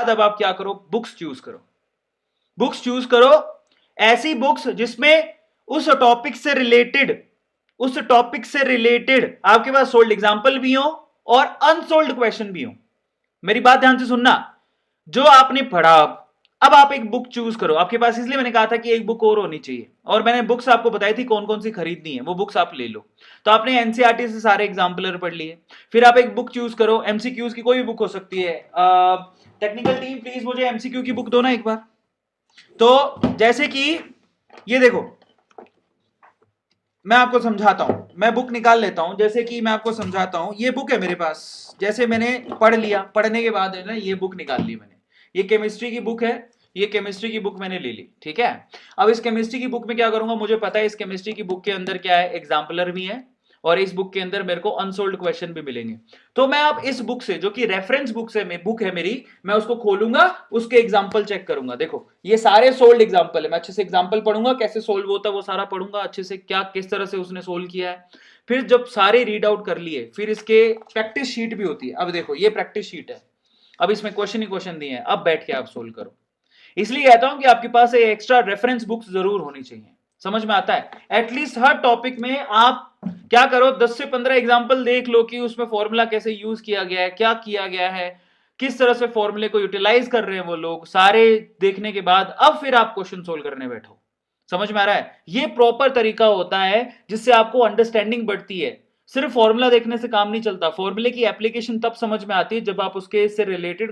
बाद अब आप क्या करो, बुक्स चूज करो। बुक्स चूज करो, ऐसी बुक्स जिसमें उस टॉपिक से रिलेटेड आपके पास सोल्ड एग्जाम्पल भी हो और अनसोल्ड क्वेश्चन भी हो। मेरी बात ध्यान से सुनना, जो आपने पढ़ा अब आप एक बुक चूज करो आपके पास, इसलिए मैंने कहा था कि एक बुक और होनी चाहिए, और मैंने बुक्स आपको बताई थी कौन कौन सी खरीदनी है, वो बुक्स आप ले लो। तो आपने एनसीईआरटी से सारे एग्जाम्पलर पढ़ लिए, फिर आप एक बुक चूज करो, एमसीक्यूज की कोई भी बुक हो सकती है। टेक्निकल टीम प्लीज मुझे एमसीक्यू की बुक दो ना एक बार। तो जैसे कि ये देखो, मैं आपको समझाता हूं, मैं बुक निकाल लेता हूं, जैसे कि मैं आपको समझाता हूं, ये बुक है मेरे पास, जैसे मैंने पढ़ लिया, पढ़ने के बाद है ना ये बुक निकाल ली मैंने, ये केमिस्ट्री की बुक है, ये केमिस्ट्री की बुक मैंने ले ली, ठीक है। अब इस केमिस्ट्री की बुक में क्या करूंगा, मुझे पता है इस केमिस्ट्री की बुक के अंदर क्या है, एग्जाम्पलर भी है, और इस बुक के अंदर मेरे को अनसोल्ड क्वेश्चन भी मिलेंगे। तो मैं अब इस बुक से, जो कि रेफरेंस बुक से बुक है मेरी, मैं उसको खोलूंगा, उसके एग्जाम्पल चेक करूंगा। देखो ये सारे सोल्ड एग्जाम्पल है, मैं अच्छे से एग्जाम्पल पढ़ूंगा, कैसे सोल्व होता है वो सारा पढ़ूंगा अच्छे से, क्या किस तरह से उसने सोल्व किया है। फिर जब सारे रीड आउट कर लिए, फिर इसके प्रैक्टिस शीट भी होती है। अब देखो ये प्रैक्टिस शीट है, अब इसमें क्वेश्चन ही क्वेश्चन दिए हैं, अब बैठ के आप सोल्व करो। इसलिए कहता हूं कि आपके पास एक एक्स्ट्रा रेफरेंस बुक्स जरूर होनी चाहिए। समझ में आता है? एटलीस्ट हर टॉपिक में आप क्या करो, 10 से 15 एग्जाम्पल देख लो कि उसमें फॉर्मूला कैसे यूज किया गया है, क्या किया गया है, किस तरह से फॉर्मूले को यूटिलाइज कर रहे हैं वो लोग, सारे देखने के बाद अब फिर आप क्वेश्चन सोल्व करने बैठो। समझ में आ रहा है? ये प्रॉपर तरीका होता है जिससे आपको अंडरस्टैंडिंग बढ़ती है। सिर्फ फॉर्मूला देखने से काम नहीं चलता, फॉर्मूले की एप्लीकेशन तब समझ में आती है जब आप उसके से रिलेटेड